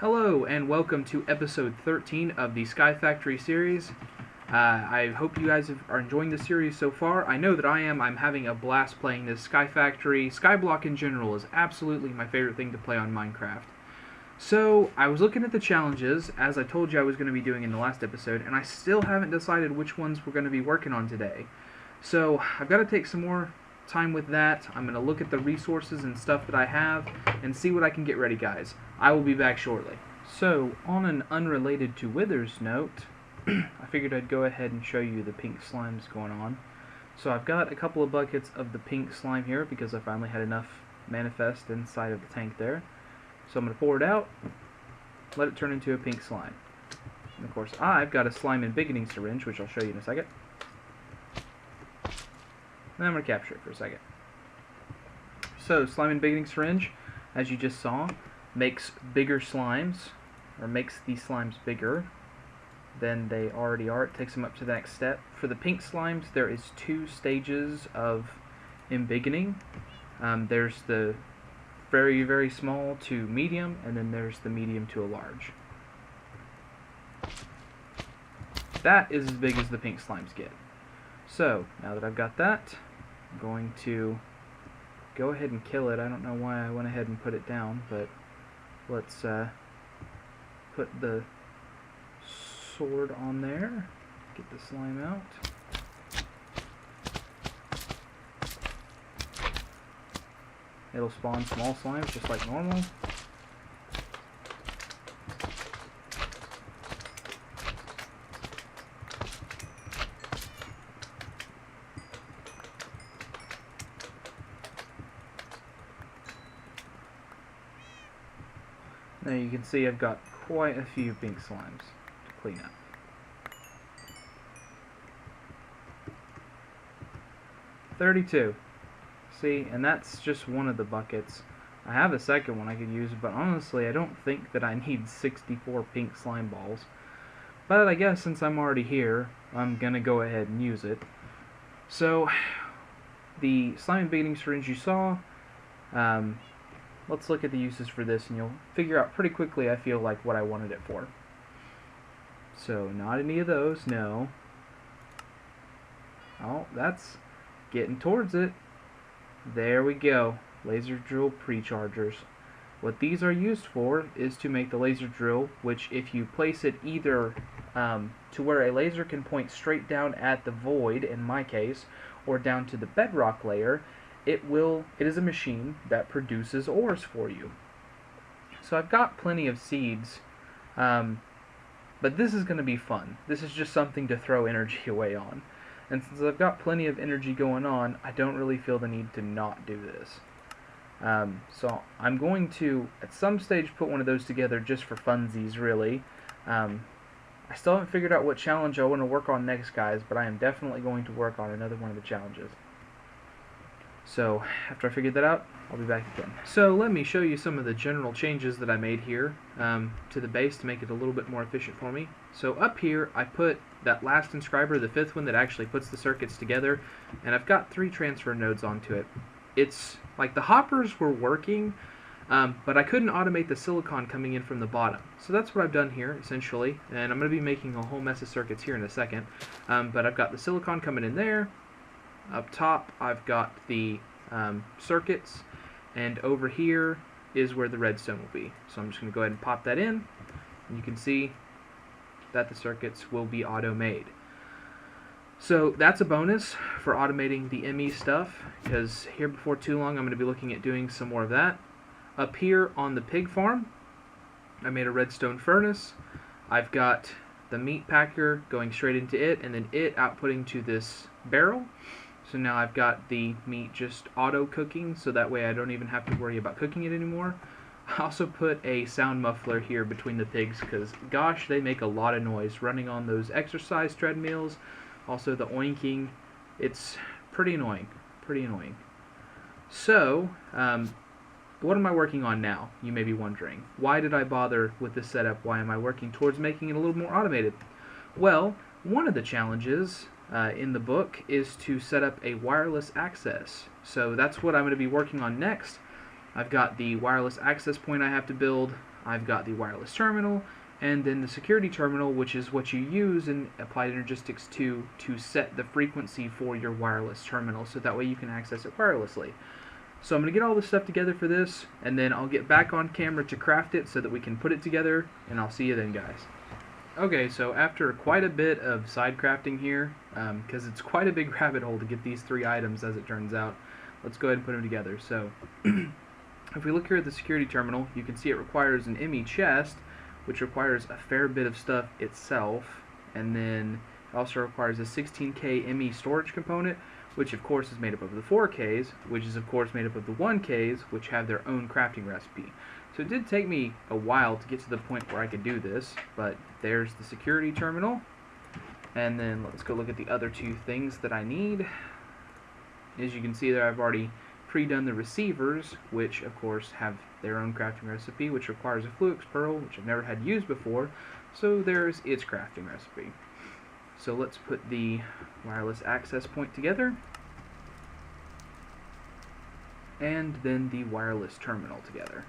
Hello and welcome to episode 13 of the Sky Factory series. I hope you guys are enjoying the series so far. I know that I am. I'm having a blast playing this Sky Factory. Skyblock in general is absolutely my favorite thing to play on Minecraft. So, I was looking at the challenges, as I told you I was going to be doing in the last episode, and I still haven't decided which ones we're going to be working on today. So, I've got to take some more time with that. I'm going to look at the resources and stuff that I have and see what I can get ready, guys. I will be back shortly. So, on an unrelated to Withers note, I figured I'd go ahead and show you the pink slimes going on. So I've got a couple of buckets of the pink slime here because I finally had enough manifest inside of the tank there. So I'm going to pour it out, let it turn into a pink slime. And of course I've got a slime embiggening syringe, which I'll show you in a second. Then I'm going to capture it for a second. So slime embiggening syringe, as you just saw, makes bigger slimes, or makes these slimes bigger than they already are. It takes them up to the next step. For the pink slimes, there is 2 stages of embiggening. There's the very, very small to medium, and then there's the medium to a large. That is as big as the pink slimes get. So, now that I've got that, I'm going to go ahead and kill it. I don't know why I went ahead and put it down, but let's put the sword on there, get the slime out. It'll spawn small slimes just like normal. Now you can see I've got quite a few pink slimes to clean up. $32. See, and that's just one of the buckets. I have a second one I could use, but honestly I don't think that I need 64 pink slime balls. But I guess since I'm already here, I'm gonna go ahead and use it. So, the slime embiggening syringe you saw, let's look at the uses for this and you'll figure out pretty quickly, I feel like, what I wanted it for. So, not any of those, no. Oh, that's getting towards it. There we go. Laser drill pre-chargers. What these are used for is to make the laser drill, which if you place it either to where a laser can point straight down at the void, in my case, or down to the bedrock layer, it is a machine that produces ores for you. So I've got plenty of seeds, but this is going to be fun. This is just something to throw energy away on. And since I've got plenty of energy going on, I don't really feel the need to not do this. So I'm going to, at some stage, put one of those together just for funsies, really. I still haven't figured out what challenge I want to work on next, guys, but I am definitely going to work on another one of the challenges. So, after I figured that out, I'll be back again. So, let me show you some of the general changes that I made here to the base to make it a little bit more efficient for me. So, up here, I put that last inscriber, the 5th one that actually puts the circuits together, and I've got 3 transfer nodes onto it. It's like the hoppers were working, but I couldn't automate the silicon coming in from the bottom. So that's what I've done here, essentially, and I'm going to be making a whole mess of circuits here in a second. But I've got the silicon coming in there. Up top, I've got the circuits, and over here is where the redstone will be. So I'm just going to go ahead and pop that in, and you can see that the circuits will be auto-made. So that's a bonus for automating the ME stuff, because here before too long I'm going to be looking at doing some more of that. Up here on the pig farm, I made a redstone furnace. I've got the meat packer going straight into it, and then it outputting to this barrel. So now I've got the meat just auto cooking, so that way I don't even have to worry about cooking it anymore. I also put a sound muffler here between the pigs, because gosh, they make a lot of noise running on those exercise treadmills. Also the oinking, it's pretty annoying, So, what am I working on now? You may be wondering. Why did I bother with this setup? Why am I working towards making it a little more automated? Well, one of the challenges in the book is to set up a wireless access. So that's what I'm going to be working on next. I've got the wireless access point I have to build. I've got the wireless terminal, and then the security terminal, which is what you use in Applied Energistics 2 to set the frequency for your wireless terminal, so that way you can access it wirelessly. So I'm going to get all this stuff together for this, and then I'll get back on camera to craft it so that we can put it together, and I'll see you then, guys. Okay, so after quite a bit of side crafting here, because it's quite a big rabbit hole to get these 3 items as it turns out, let's go ahead and put them together. So if we look here at the security terminal, you can see it requires an ME chest, which requires a fair bit of stuff itself, and then it also requires a 16K ME storage component, which of course is made up of the 4Ks, which is of course made up of the 1Ks, which have their own crafting recipe. So it did take me a while to get to the point where I could do this, but there's the security terminal, and then let's go look at the other 2 things that I need. As you can see there, I've already pre-done the receivers, which of course have their own crafting recipe, which requires a Fluix pearl, which I've never had used before, so there's its crafting recipe. So let's put the wireless access point together, and then the wireless terminal together,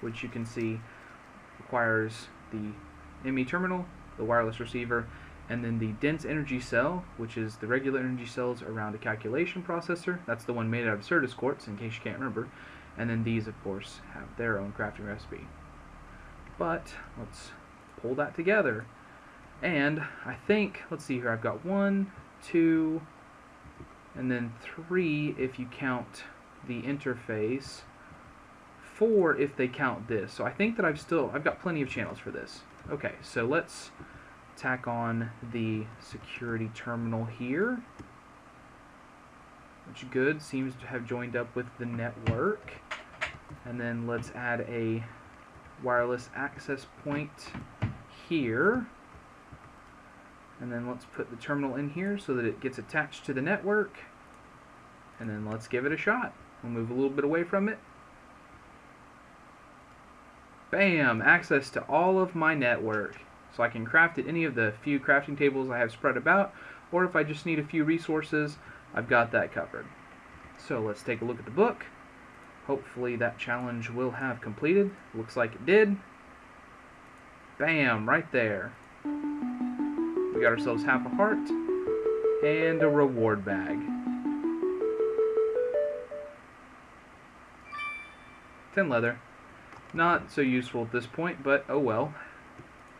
which you can see requires the ME terminal, the wireless receiver, and then the dense energy cell, which is the regular energy cells around a calculation processor. That's the one made out of Certus quartz, in case you can't remember. And then these, of course, have their own crafting recipe. But let's pull that together. And I think, let's see here, I've got 1, 2, and then 3 if you count the interface, 4 if they count this. So I think that I've got plenty of channels for this. Okay, so let's tack on the security terminal here, which good, seems to have joined up with the network. And then let's add a wireless access point here, and then let's put the terminal in here so that it gets attached to the network, and then let's give it a shot. We'll move a little bit away from it. Bam! Access to all of my network. So I can craft at any of the few crafting tables I have spread about, or if I just need a few resources, I've got that covered. So let's take a look at the book. Hopefully that challenge will have completed. Looks like it did. Bam! Right there. We got ourselves half a heart and a reward bag. 10 leather. Not so useful at this point, but oh well.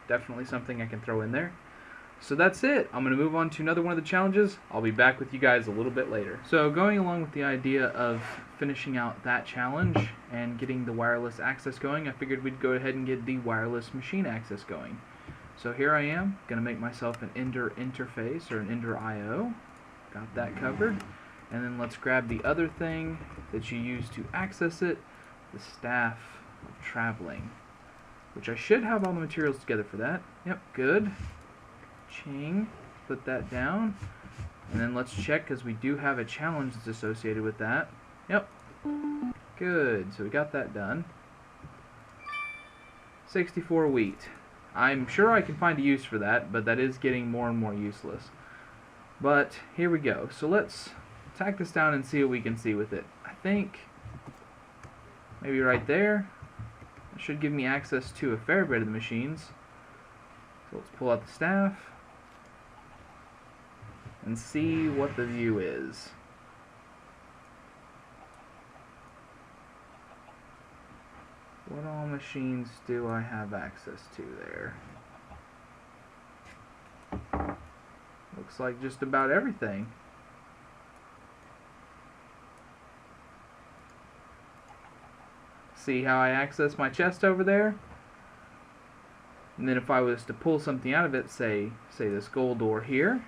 Definitely something I can throw in there. So that's it. I'm going to move on to another one of the challenges. I'll be back with you guys a little bit later. So going along with the idea of finishing out that challenge and getting the wireless access going, I figured we'd go ahead and get the wireless machine access going. So here I am, going to make myself an Ender interface, or an Ender IO. Got that covered. And then let's grab the other thing that you use to access it, the Staff of Traveling, which I should have all the materials together for that. Yep, good. Ching. Put that down. And then let's check, because we do have a challenge that's associated with that. Yep. Good. So we got that done. 64 wheat. I'm sure I can find a use for that, but that is getting more and more useless. But here we go. So let's tack this down and see what we can see with it. I think maybe right there. It should give me access to a fair bit of the machines. So let's pull out the staff and see what the view is. What all machines do I have access to there? Looks like just about everything. See how I access my chest over there? And then if I was to pull something out of it, say this gold ore here,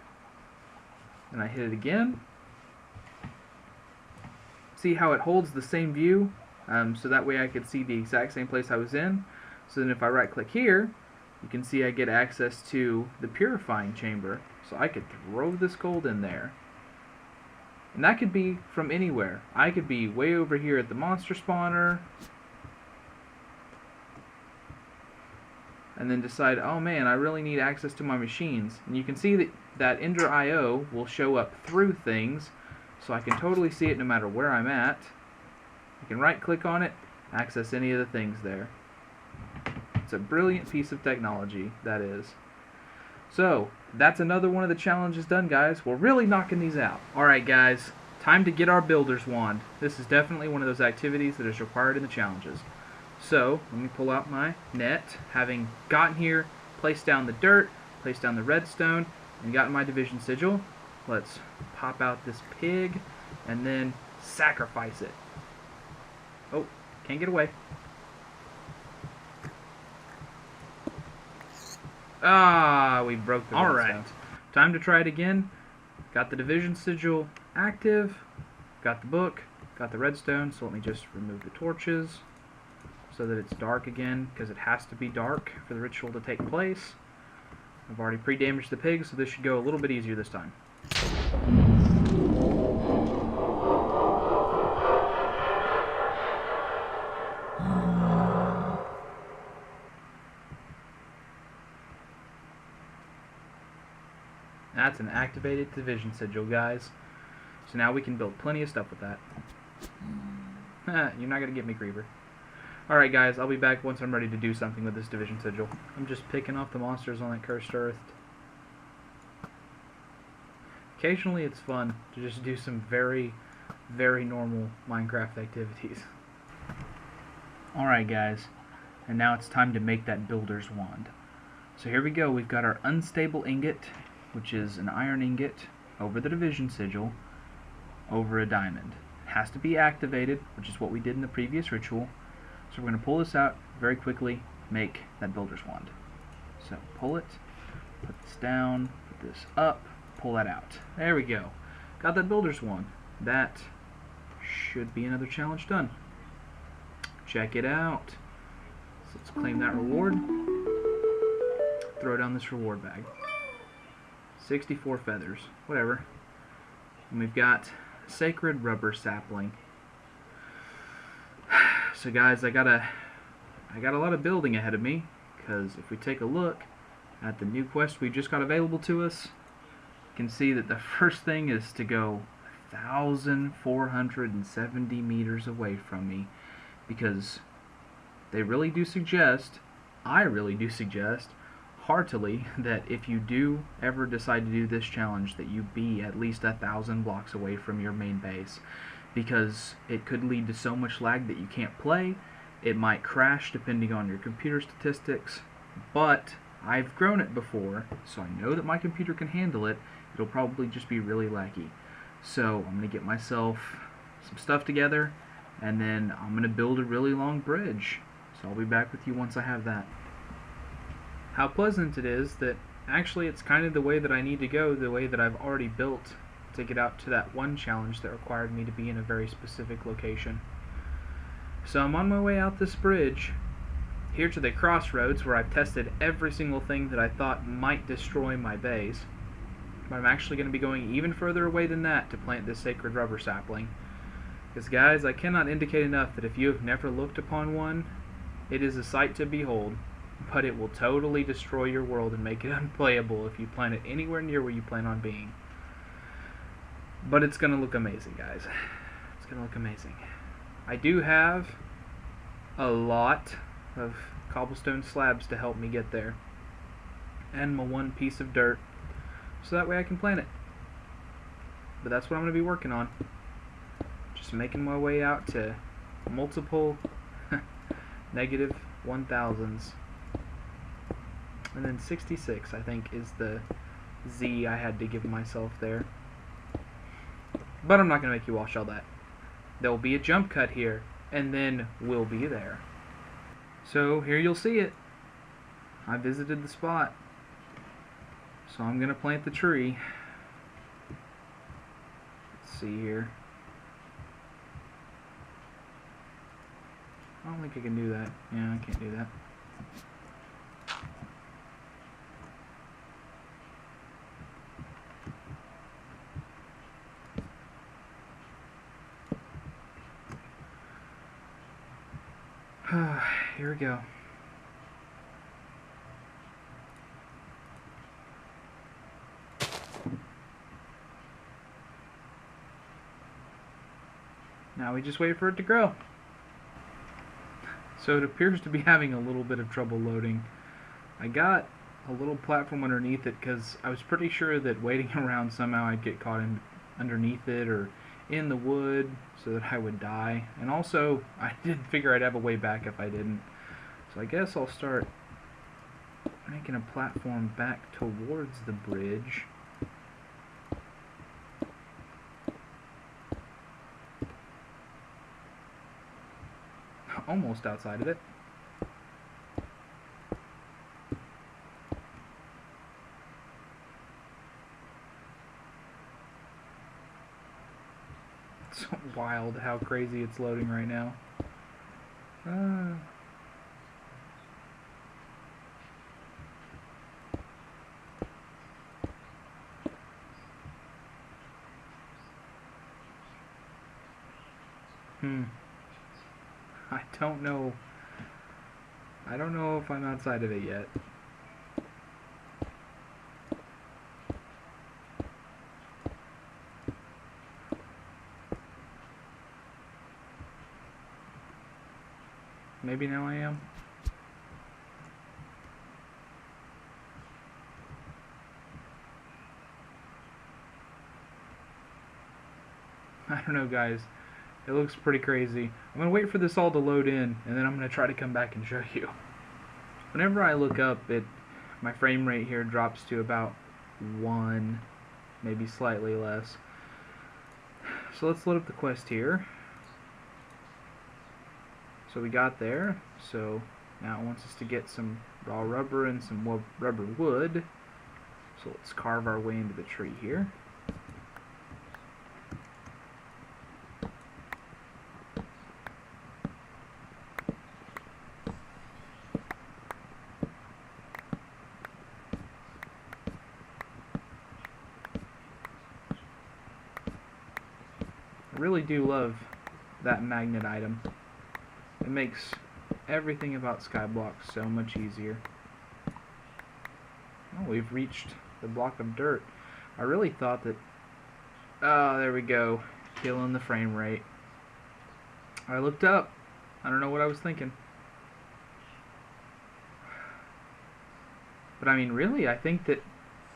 and I hit it again, see how it holds the same view? So that way I could see the exact same place I was in. So then if I right click here, you can see I get access to the purifying chamber. So I could throw this gold in there. And that could be from anywhere. I could be way over here at the monster spawner, and then decide, oh man, I really need access to my machines. And you can see that Ender IO will show up through things, so I can totally see it no matter where I'm at. I can right click on it, access any of the things there. It's a brilliant piece of technology, that is. So, that's another one of the challenges done, guys. We're really knocking these out. Alright, guys. Time to get our builder's wand. This is definitely one of those activities that is required in the challenges. So, let me pull out my net. Having gotten here, placed down the dirt, placed down the redstone, and gotten my division sigil, let's pop out this pig and then sacrifice it. Oh, can't get away. Ah, we broke the redstone. Alright, time to try it again. Got the division sigil active, got the book, got the redstone, so let me just remove the torches so that it's dark again, because it has to be dark for the ritual to take place. I've already pre-damaged the pig, so this should go a little bit easier this time. That's an activated division sigil, guys. So now we can build plenty of stuff with that. You're not going to get me, Creeper. Alright, guys, I'll be back once I'm ready to do something with this division sigil. I'm just picking off the monsters on that cursed earth. Occasionally it's fun to just do some very, very normal Minecraft activities. Alright, guys, and now it's time to make that builder's wand. So here we go. We've got our unstable ingot, which is an iron ingot, over the division sigil, over a diamond. It has to be activated, which is what we did in the previous ritual. So we're going to pull this out very quickly, make that builder's wand. So pull it, put this down, put this up, pull that out. There we go. Got that builder's wand. That should be another challenge done. Check it out. So let's claim that reward. Throw down this reward bag. 64 feathers. Whatever. And we've got sacred rubber sapling. So guys, I got a lot of building ahead of me, because if we take a look at the new quest we just got available to us, you can see that the first thing is to go 1,470 meters away from me, because they really do suggest, I really do suggest, heartily, that if you do ever decide to do this challenge, that you be at least 1,000 blocks away from your main base, because it could lead to so much lag that you can't play. It might crash depending on your computer statistics, but I've grown it before, so I know that my computer can handle it. It'll probably just be really laggy. So I'm going to get myself some stuff together, and then I'm going to build a really long bridge. So I'll be back with you once I have that. How pleasant it is that actually it's kind of the way that I need to go, the way that I've already built to get out to that one challenge that required me to be in a very specific location. So I'm on my way out this bridge, here to the crossroads where I've tested every single thing that I thought might destroy my base. But I'm actually going to be going even further away than that to plant this sacred rubber sapling. Because guys, I cannot indicate enough that if you have never looked upon one, it is a sight to behold, but it will totally destroy your world and make it unplayable if you plant it anywhere near where you plan on being. But it's going to look amazing, guys. It's going to look amazing. I do have a lot of cobblestone slabs to help me get there, and my one piece of dirt, so that way I can plant it. But that's what I'm going to be working on. Just making my way out to multiple negative 1,000s. And then 66, I think, is the Z I had to give myself there. But I'm not going to make you watch all that. There will be a jump cut here, and then we'll be there. So here you'll see it. I visited the spot. So I'm going to plant the tree. Let's see here. I don't think I can do that. Yeah, I can't do that. Here we go. Now we just wait for it to grow. So it appears to be having a little bit of trouble loading. I got a little platform underneath it because I was pretty sure that waiting around somehow I'd get caught in underneath it or in the wood so that I would die. And also, I did figure I'd have a way back if I didn't. So I guess I'll start making a platform back towards the bridge. Almost outside of it. It's so wild how crazy it's loading right now. I don't know. I don't know if I'm outside of it yet. Maybe now I am. I don't know, guys. It looks pretty crazy. I'm going to wait for this all to load in, and then I'm going to try to come back and show you. Whenever I look up, my frame rate here drops to about 1, maybe slightly less. So let's load up the quest here. So we got there. So now it wants us to get some raw rubber and some rubber wood. So let's carve our way into the tree here. I really do love that magnet item. It makes everything about Skyblock so much easier. Oh, we've reached the block of dirt. I really thought that... Oh, there we go. Killing the frame rate. I looked up. I don't know what I was thinking. But I mean, really, I think that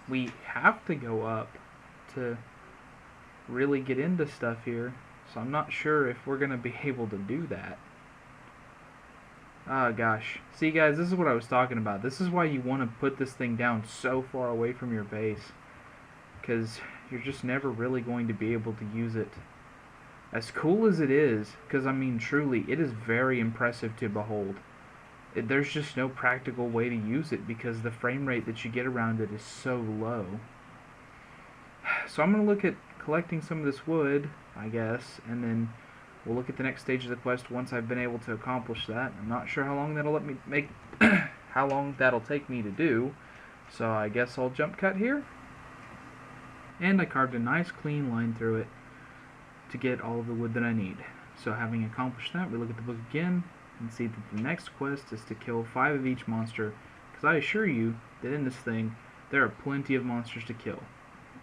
we have to go up to really get into stuff here. So I'm not sure if we're going to be able to do that. Oh gosh. See guys, this is what I was talking about. This is why you want to put this thing down so far away from your base. Because you're just never really going to be able to use it. As cool as it is, because I mean truly, it is very impressive to behold. There's just no practical way to use it because the frame rate that you get around it is so low. So I'm going to look at collecting some of this wood, I guess, and then we'll look at the next stage of the quest once I've been able to accomplish that. I'm not sure how long that'll how long that'll take me to do. So I guess I'll jump cut here. And I carved a nice clean line through it to get all of the wood that I need. So having accomplished that, we look at the book again and see that the next quest is to kill 5 of each monster, because I assure you that in this thing there are plenty of monsters to kill.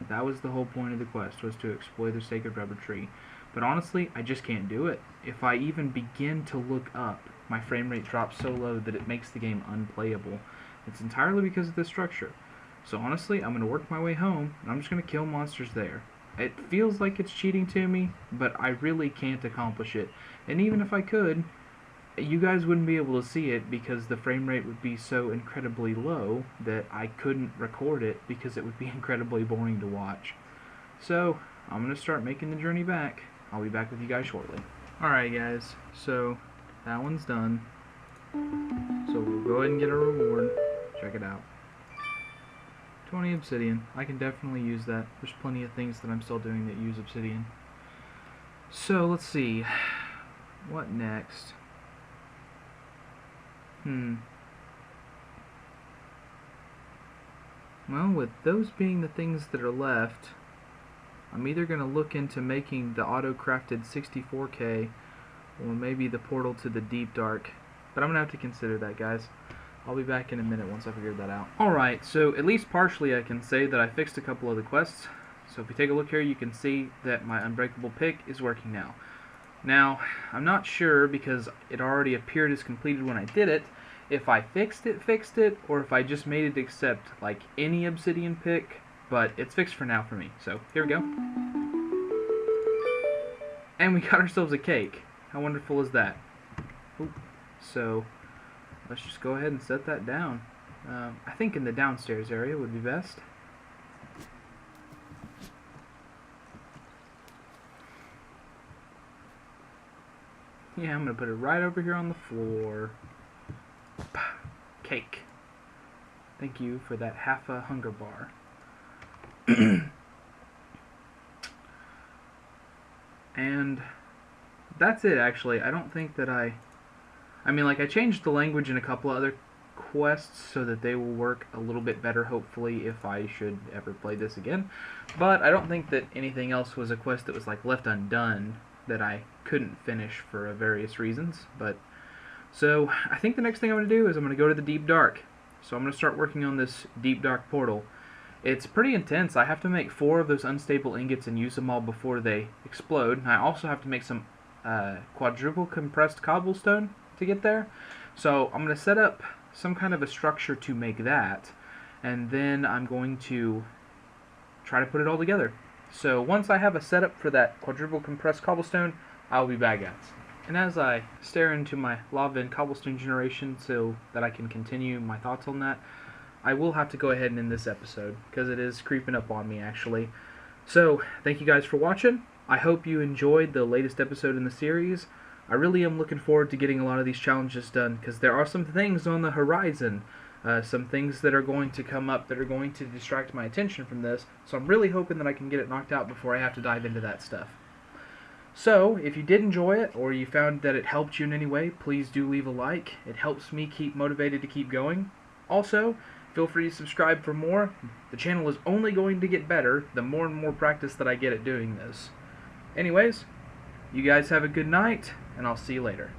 That was the whole point of the quest, was to explore the sacred rubber tree. But honestly, I just can't do it. If I even begin to look up, my frame rate drops so low that it makes the game unplayable. It's entirely because of the structure. So honestly, I'm going to work my way home, and I'm just going to kill monsters there. It feels like it's cheating to me, but I really can't accomplish it. And even if I could, you guys wouldn't be able to see it because the frame rate would be so incredibly low that I couldn't record it because it would be incredibly boring to watch. So, I'm going to start making the journey back. I'll be back with you guys shortly. Alright guys, so that one's done. So we'll go ahead and get a reward. Check it out. 20 obsidian. I can definitely use that. There's plenty of things that I'm still doing that use obsidian. So let's see. What next? Well, with those being the things that are left, I'm either going to look into making the auto-crafted 64K or maybe the portal to the Deep Dark. But I'm going to have to consider that, guys. I'll be back in a minute once I figured that out. Alright, so at least partially I can say that I fixed a couple of the quests. So if you take a look here, you can see that my unbreakable pick is working now. Now, I'm not sure because it already appeared as completed when I did it, if I fixed it, or if I just made it accept like any obsidian pick, but it's fixed for now for me. So here we go. And we got ourselves a cake. How wonderful is that? Oop. So let's just go ahead and set that down. I think in the downstairs area would be best. Yeah, I'm going to put it right over here on the floor. Cake. Thank you for that half a hunger bar. And that's it, actually. I don't think that I mean, like, I changed the language in a couple other quests so that they will work a little bit better, hopefully, if I should ever play this again. But I don't think that anything else was a quest that was, like, left undone that I couldn't finish for various reasons. But so I think the next thing I'm going to do is I'm going to go to the Deep Dark. So I'm going to start working on this Deep Dark portal. It's pretty intense. I have to make 4 of those unstable ingots and use them all before they explode. I also have to make some quadruple compressed cobblestone to get there. So I'm going to set up some kind of a structure to make that, and then I'm going to try to put it all together. So once I have a setup for that quadruple compressed cobblestone, I'll be back, guys. And as I stare into my lava and cobblestone generation so that I can continue my thoughts on that, I will have to go ahead and end this episode, because it is creeping up on me, actually. So, thank you guys for watching. I hope you enjoyed the latest episode in the series. I really am looking forward to getting a lot of these challenges done, because there are some things on the horizon, some things that are going to come up that are going to distract my attention from this, so I'm really hoping that I can get it knocked out before I have to dive into that stuff. So, if you did enjoy it, or you found that it helped you in any way, please do leave a like. It helps me keep motivated to keep going. Also, feel free to subscribe for more. The channel is only going to get better the more and more practice that I get at doing this. Anyways, you guys have a good night, and I'll see you later.